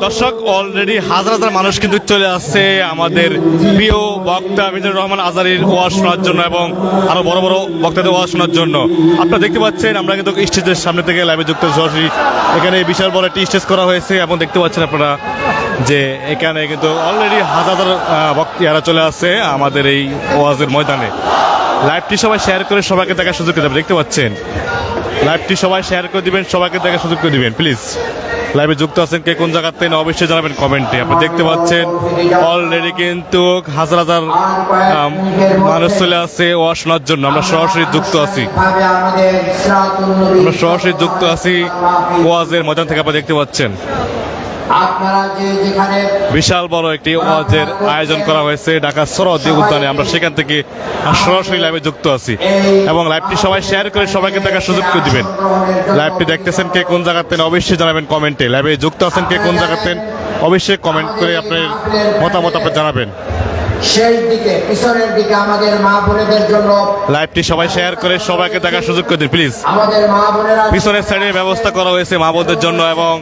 দর্শক অলরেডি হাজার হাজার মানুষ কিন্তু চলে আসছে আমাদের প্রিয় বক্তা মিজানুর রহমান আজারীর ওয়াজ শোনার জন্য এবং আরো বড় বড় বক্তাদের ওয়াজ শোনার জন্য। আপনারা দেখতে পাচ্ছেন আমরা কিন্তু স্টেজের সামনে থেকে লাইভে যুক্ত সরাসরি। এখানে বিশাল বড় একটি স্টেজ করা হয়েছে এবং দেখতে পাচ্ছেন আপনারা যে এখানে কিন্তু অলরেডি হাজার হাজার বক্তারা চলে আসছে আমাদের এই ওয়াজের ময়দানে। লাইভটি সবাই শেয়ার করে সবাইকে দেখার সুযোগ করে দেবেন। দেখতে পাচ্ছেন লাইভটি সবাই শেয়ার করে দিবেন, সবাইকে দেখার সুযোগ করে দিবেন প্লিজ। লাইভে যুক্ত আছেন কে কোন জায়গাতে অবশ্যই জানাবেন কমেন্টে। আপনি দেখতে পাচ্ছেন অলরেডি কিন্তু হাজার হাজার মানুষ চলে আসছে ওয়াজ শোনার জন্য। আমরা সরাসরি যুক্ত আছি, আমরা সরাসরি যুক্ত আছি ওয়াজের ময়দান থেকে। আপনি দেখতে পাচ্ছেন বিশাল বড় একটি ওয়াজের আয়োজন করা হয়েছে ঢাকা সরোয়ার্দী উদ্যানে। আমরা সেখান থেকে সরাসরি লাইভে যুক্ত আছি এবং লাইভটি সবাই শেয়ার করে সবাইকে দেখার সুযোগ করে দিবেন। লাইভটি দেখতেছেন কে কোন জায়গাতে অবশ্যই জানাবেন কমেন্টে। লাইভে যুক্ত আছেন কে কোন জায়গাতে অবশ্যই কমেন্ট করে আপনার মতামত আপনি জানাবেন। সেই দিকে পিছনের দিকে আমাদের মা বোনেদের জন্য লাইভটি সবাই শেয়ার করে সবাইকে দেখার সুযোগ করে দিন প্লিজ। আমাদের মা বোনেরা পিছনের সাইডের ব্যবস্থা করা হয়েছে মা বোনদের জন্য এবং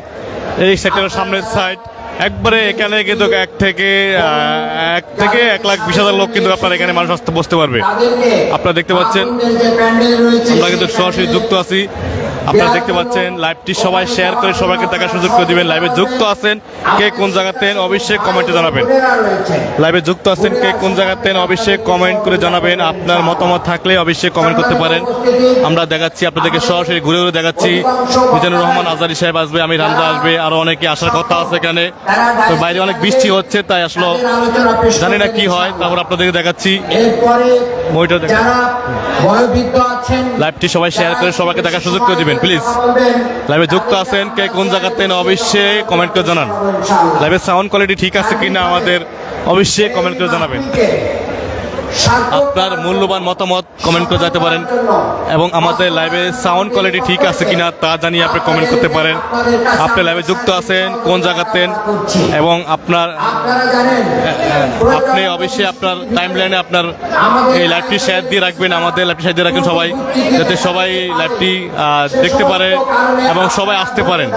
এই সেক্টরের সামনের সাইড একবারে এখানে কিন্তু এক থেকে 1,20,000 লোক কিন্তু আপনার এখানে মানুষ আসতে বসতে পারবে। আপনারা দেখতে পাচ্ছেন আমরা কিন্তু সরাসরি যুক্ত আছি। আপনারা দেখতে পাচ্ছেন লাইভটি সবাই শেয়ার করে সবাইকে দেখার সুযোগ করে দিবেন। লাইভে যুক্ত আছেন কে কোন জায়গাতে অবশ্যই কমেন্টে জানাবেন। লাইভে যুক্ত আছেন কে কোন জায়গাতে অবশ্যই কমেন্ট করে জানাবেন। আপনার মতামত থাকলে অবশ্যই কমেন্ট করতে পারেন। আমরা দেখাচ্ছি আপনাদেরকে সরাসরি ঘুরে ঘুরে দেখাচ্ছি। মিজানুর রহমান আজারী সাহেব আসবে, আমির হামজা আসবে, আরো অনেকে আসার কথা আছে এখানে। তো বাইরে অনেক বৃষ্টি হচ্ছে তাই আসলে জানি না কি হয়, তারপর আপনাদেরকে দেখাচ্ছি। লাইভটি সবাই শেয়ার করে সবাইকে দেখার সুযোগ করে দিবেন প্লিজ। লাইভে যুক্ত আছেন কে কোন জায়গাতে অবশ্যই কমেন্ট করে জানান। লাইভের সাউন্ড কোয়ালিটি ঠিক আছে কিনা আমাদের অবশ্যই কমেন্ট করে জানাবেন। আপনার মূল্যবান মতামত কমেন্ট করে যেতে পারেন এবং আমাদের লাইভে সাউন্ড কোয়ালিটি ঠিক আছে কিনা তা জানিয়ে আপনি কমেন্ট করতে পারেন। আপনি লাইভে যুক্ত আছেন কোন জায়গাতে এবং আপনি অবশ্যই আপনার টাইম লাইনে আপনার এই লাইভটি শেয়ার দিয়ে রাখবেন। আমাদের লাইভটি শেয়ার দিয়ে রাখবেন সবাই, যাতে সবাই লাইভটি দেখতে পারে এবং সবাই আসতে পারেন।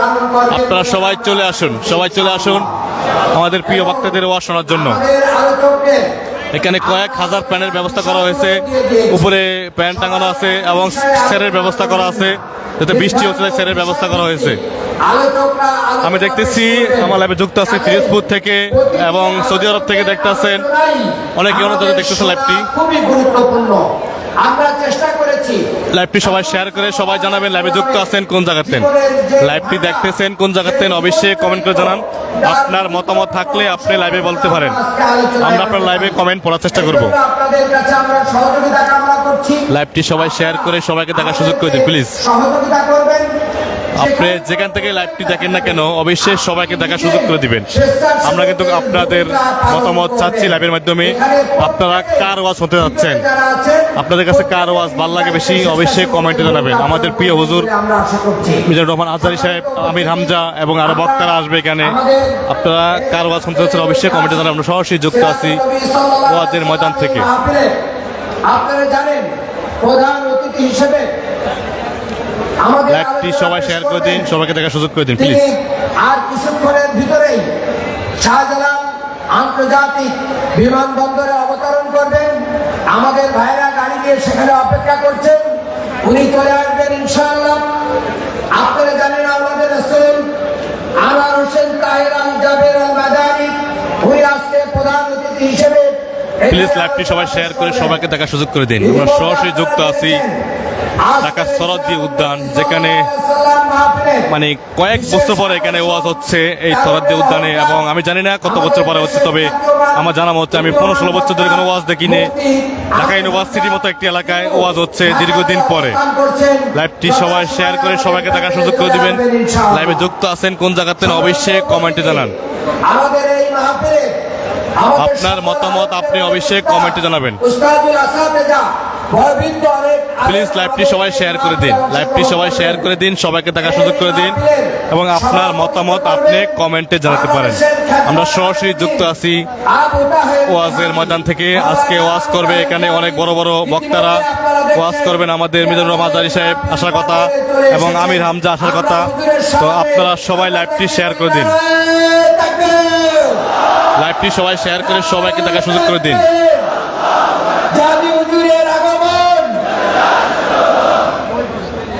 আপনারা সবাই চলে আসুন, সবাই চলে আসুন আমাদের প্রিয় বক্তাদের ওয়াজ শোনার জন্য। এখানে কয়েক হাজার প্যানের ব্যবস্থা করা হয়েছে, উপরে প্যান টাঙানো আছে এবং সেরের ব্যবস্থা করা আছে, যাতে বৃষ্টি হচ্ছে সেরের ব্যবস্থা করা হয়েছে। আমি দেখতেছি আমার লাইভে যুক্ত আছে ফিরোজপুর থেকে এবং সৌদি আরব থেকে দেখতেছেন অনেকে অনেক দেখতেছে লাইভটি। খুবই গুরুত্বপূর্ণ, আমরা চেষ্টা করেছি লাইভটি সবাই শেয়ার করে সবাই জানাবেন লাইভে যুক্ত আছেন কোন জায়গাতে, লাইভটি দেখতেছেন কোন জায়গাতে অবশ্যই কমেন্ট করে জানান। আপনার মতামত থাকলে আপনি লাইভে বলতে পারেন, আমরা আপনার লাইভে কমেন্ট পড়ার চেষ্টা করব। আপনাদের কাছে আমরা সহযোগিতা কামনা করছি। লাইভটি সবাই শেয়ার করে সবাইকে দেখার সুযোগ করে দিন প্লিজ। সহযোগিতা করবেন, আপনি যেখান থেকে লাইভটি দেখেন না কেন অবশ্যই সবাইকে দেখার সুযোগ করে দিবেন। আমরা কিন্তু আপনাদের মতামত চাচ্ছি লাইভের মাধ্যমে। আপনারা কার ওয়াজ হতে যাচ্ছেন, আপনাদের কাছে কার ওয়াজ ভালো লাগে বেশি অবশ্যই কমেন্টে জানাবেন। আমাদের প্রিয় হুজুর মিজানুর রহমান আজারী সাহেব, আমির হামজা এবং আরো বক্তারা আসবে এখানে। আপনারা কার ওয়াজ শুনতে যাচ্ছেন অবশ্যই কমেন্টে জানাবেন। আমরা সরাসরি যুক্ত আছি ওয়াজের ময়দান থেকে। আপনারা জানেন প্রধান অতিথি হিসেবে লাইভটি সবাই শেয়ার করে দিন, সবাইকে দেখার সুযোগ করে দিন প্লিজ। আর কিছুক্ষণের ভিতরেই শাহজালাল আন্তর্জাতিক বিমানবন্দরে অবতরণ করবেন। আমাদের ভাইরা গাড়ি নিয়ে সেখানে অপেক্ষা করছেন, উনি চলে আসবেন ইনশাআল্লাহ। আপনারা জানেন আমাদের রাসূল আনোয়ার হোসেন তাহের আল জাবের আল মাদানী উনি আজকে প্রধান অতিথি হিসেবে। প্লিজ লাইভটি সবাই শেয়ার করে সবাইকে দেখার সুযোগ করে দিন। আমরা সরাসরি যুক্ত আছি ঢাকা সরোয়ার্দী উদ্যান, যেখানে মানে কয়েক বছর পরে এখানে ওয়াজ হচ্ছে এই সরোয়ার্দী উদ্যানে এবং আমি জানি না কত বছর পরে হচ্ছে, তবে আমার জানা হচ্ছে আমি 15-16 বছর ধরে কোনো ওয়াজ দেখিনি। ঢাকা ইউনিভার্সিটির মতো একটি এলাকায় ওয়াজ হচ্ছে দীর্ঘদিন পরে। লাইভটি সবাই শেয়ার করে সবাইকে দেখার সুযোগ করে দিবেন। লাইভে যুক্ত আছেন কোন জায়গাতে অবশ্যই কমেন্টে জানান। আপনার মতামত আপনি অবশ্যই কমেন্টে জানাবেন। প্লিজ লাইভটি সবাই শেয়ার করে দিন, লাইভটি সবাই শেয়ার করে দিন, সবাইকে দেখার সুযোগ করে দিন এবং আপনার মতামত আপনি কমেন্টে জানাতে পারেন। আমরা সরাসরি যুক্ত আছি ওয়াজের ময়দান থেকে। আজকে ওয়াজ করবে এখানে অনেক বড় বড় বক্তারা ওয়াজ করবেন আমাদের মিজানুর রহমান আজারী সাহেব আসার কথা এবং আমির হামজা আসার কথা। তো আপনারা সবাই লাইভটি শেয়ার করে দিন, লাইভটি সবাই শেয়ার করে সবাইকে দেখার সুযোগ করে দিন। জাতি হুজুরের আগমন।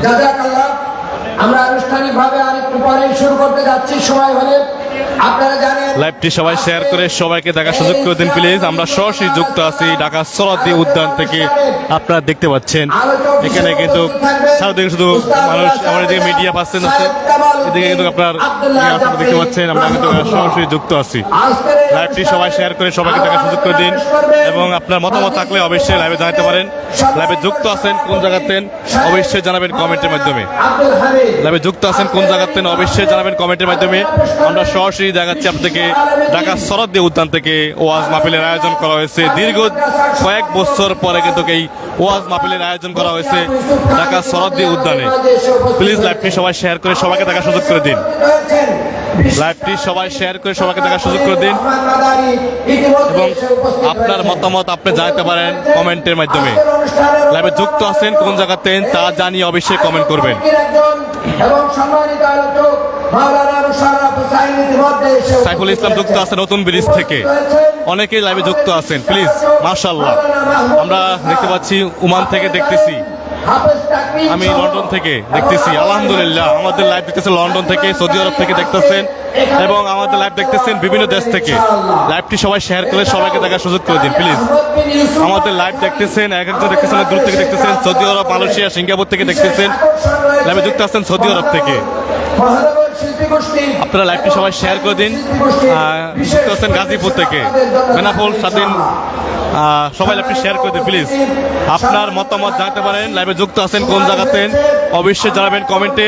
জাযাকাল্লাহ। আমরা আনুষ্ঠানিকভাবে আরেকটু পরে শুরু করতে যাচ্ছি, সময় হলে। আপনারা জানেন লাইভটি সবাই শেয়ার করে সবাইকে দেখার সুযোগ করে দিন প্লিজ। আমরা সরাসরি যুক্ত আছি ঢাকা সরোয়ার্দী উদ্যান থেকে। আপনারা দেখতে পাচ্ছেন এখানে কিন্তু চারদিকে শুধু মানুষ, আমার এদিকে মিডিয়া পাচ্ছেন আছে, এদিকে কিন্তু আপনারা দেখতে পাচ্ছেন আমরা কিন্তু সরাসরি যুক্ত আছি। লাইভটি সবাই শেয়ার করে সবাইকে দেখার সুযোগ করে দিন এবং আপনার মতামত থাকলে অবশ্যই লাইভে জানাতে পারেন। লাইভে যুক্ত আছেন কোন জায়গাতেন অবশ্যই জানাবেন কমেন্টের মাধ্যমে। লাইভে যুক্ত আছেন কোন জায়গাতেন অবশ্যই জানাবেন কমেন্টের মাধ্যমে। আমরা সরাসরি দেখাচ্ছি আপনাদেরকে ঢাকা সরোয়ার্দী উদ্যান থেকে ওয়াজ মাহফিলের আয়োজন করা হয়েছে। দীর্ঘ কয়েক বছর পরে কিন্তু এই ওয়াজ মাহফিলের আয়োজন করা হয়েছে ঢাকা সরোয়ার্দী উদ্যানে। প্লিজ লাইভটি সবাই শেয়ার করে সবাইকে দেখার সুযোগ করে দিন। লাইভটি সবাই শেয়ার করে সবাইকে দেখার সুযোগ করে দিন এবং আপনার মতামত আপনি জানাতে পারেন কমেন্টের মাধ্যমে। লাইভে যুক্ত আছেন কোন জায়গাতেন তা জানিয়ে অবশ্যই কমেন্ট করবেন। এবং সম্মানিত আলোচক মাওলানা মুশাররফ হুসাইন ইতিমধ্যে এসে সাইফুল ইসলাম যুক্ত আছেন নতুন ব্রিজ থেকে, অনেকেই লাইভে যুক্ত আছেন প্লিজ। মাশাআল্লাহ। আমরা দেখতে পাচ্ছি ওমান থেকে দেখতেছি, আমি লন্ডন থেকে দেখতেছি। আলহামদুলিল্লাহ আমাদের লাইভ দেখতেছেন লন্ডন থেকে, সৌদি আরব থেকে দেখতেছেন এবং আমাদের লাইভ দেখতেছেন বিভিন্ন দেশ থেকে। লাইভটি সবাই শেয়ার করে সবাইকে দেখার সুযোগ করে দিন প্লিজ। আমাদের লাইভ দেখতেছেন এক একজন দেখতেছেন দূর থেকে দেখতেছেন, সৌদি আরব, মালয়েশিয়া, সিঙ্গাপুর থেকে দেখতেছেন। লাইভে যুক্ত আছেন সৌদি আরব থেকে। আপনারা লাইভটি সবাই শেয়ার করে দিন। যুক্ত আছেন গাজীপুর থেকে, বেনাপোল, স্বাধীন, সবাই লাইভটি শেয়ার করে দিন প্লিজ। আপনার মতামত জানাতে পারেন। লাইভে যুক্ত আছেন কোন জায়গাতেন অবশ্যই জানাবেন কমেন্টে।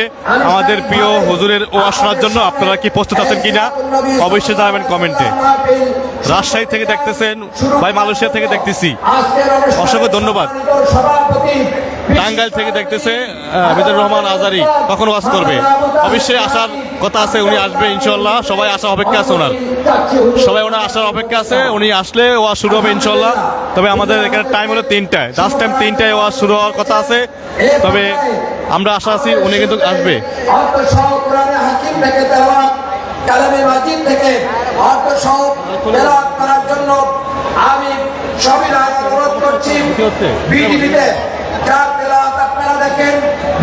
আমাদের প্রিয় হুজুরের ওয়াজ শোনার জন্য আপনারা কি প্রস্তুত আছেন কিনা অবশ্যই জানাবেন কমেন্টে। রাজশাহী থেকে দেখতেছেন ভাই, মালয়েশিয়া থেকে দেখতেছি, অসংখ্য ধন্যবাদ। টাঙ্গাইল থেকে দেখতেছে মিজানুর রহমান আজারী, কখন ওয়াজ করবে? অবশ্যই আসার কথা আছে, উনি আসবে ইনশাল্লাহ। সবাই আসার অপেক্ষা আছে ওনার, সবাই ওনার আসার অপেক্ষা আছে। উনি আসলে ওয়াজ শুরু হবে ইনশাল্লাহ। তবে আমাদের এখানে টাইম হলো 3টায়, লাস্ট টাইম 3টায় ওয়াজ শুরু হওয়ার কথা আছে। তবে আমরা আশা আছি উনি কিন্তু আসবে। কালামে মাজিদ থেকে অর্থ সহ তেলাওয়াত করার জন্য আমি সবিনয় অনুরোধ করছি। বিটিভিতে যার তেলাওয়াত আপনারা দেখেন,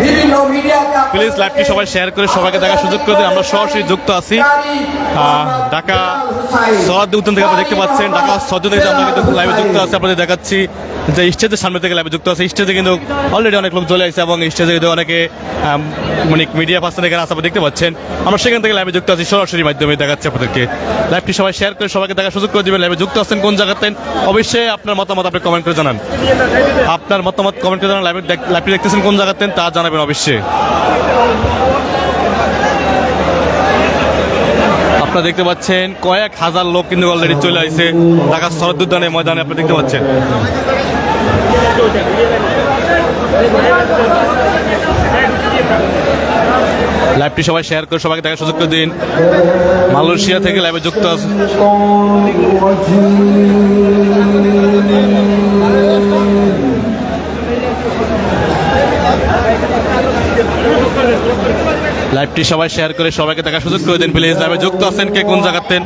বিভিন্ন মিডিয়াতে প্লিজ লাইভটি সবাই শেয়ার করে সবাইকে দেখার সুযোগ করে দিন। আমরা সরাসরি যুক্ত আছি ঢাকা সরোয়ার্দী উদ্যান থেকে। আপনারা দেখতে পাচ্ছেন ঢাকা সরোয়ার্দী থেকে আমরা কিন্তু লাইভে যুক্ত আছি। আপনাদের দেখাচ্ছি যে স্টেজের সামনে থেকে লাইভে যুক্ত আছে। স্টেজে কিন্তু অলরেডি অনেক লোক চলে আসছে এবং স্টেজে কিন্তু অনেকে মানে মিডিয়া পার্সন এখানে আসে, আপনারা দেখতে পাচ্ছেন। আমরা সেখান থেকে লাইভে যুক্ত আছি, সরাসরি মাধ্যমে দেখাচ্ছি আপনাদেরকে। লাইভটি সবাই শেয়ার করে সবাইকে দেখার সুযোগ করে দেবেন। লাইভে যুক্ত আছেন কোন জায়গাতেন অবশ্যই আপনার মতামত আপনি কমেন্ট করে জানান। আপনার মতামত কমেন্ট করে জানান। লাইভটি দেখতেছেন কোন জায়গাতেন তা জানাবেন অবশ্যই। আপনারা দেখতে পাচ্ছেন কয়েক হাজার লোক কিন্তু অলরেডি চলে আসছে ঢাকা সরোয়ার্দী উদ্যানের ময়দানে। আপনারা দেখতে পাচ্ছেন লাইভটি সবাই শেয়ার করে সবাইকে দেখার সুযোগ করে দিন। মালয়েশিয়া থেকে লাইভে যুক্ত আছে। লাইভটি সবাই শেয়ার করে সবাইকে দেখার সুযোগ করে দিন প্লিজ। লাইভে যুক্ত আছেন কে কোন জায়গাতেন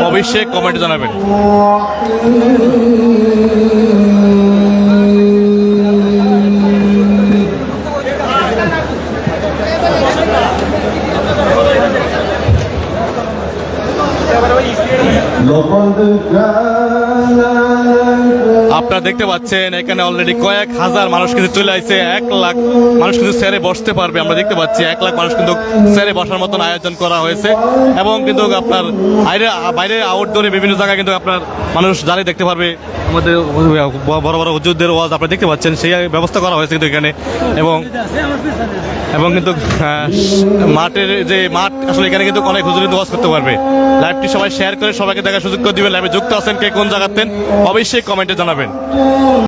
অবশ্যই কমেন্টে জানাবেন। আপনারা দেখতে পাচ্ছেন এখানে অলরেডি কয়েক হাজার মানুষ কিন্তু চলে আসছে। 1 লাখ মানুষ কিন্তু স্যারে বসতে পারবে। আমরা দেখতে পাচ্ছি 1 লাখ মানুষ কিন্তু স্যারে বসার মতন আয়োজন করা হয়েছে এবং কিন্তু আপনার বাইরে আউটডোরে বিভিন্ন জায়গায় কিন্তু আপনার মানুষ দাঁড়িয়ে দেখতে পারবে আমাদের বড় বড় হুজুরদের ওয়াজ। আপনারা দেখতে পাচ্ছেন সেই ব্যবস্থা করা হয়েছে কিন্তু এখানে এবং কিন্তু মাঠের যে মাঠ আসলে এখানে কিন্তু অনেক হুজুর ওয়াজ করতে পারবে। লাইভটি সবাই শেয়ার করে সবাইকে দেখার সুযোগ করে দিবেন। লাইভে যুক্ত আছেন কে কোন জায়গাতেন অবশ্যই কমেন্টে জানাবেন।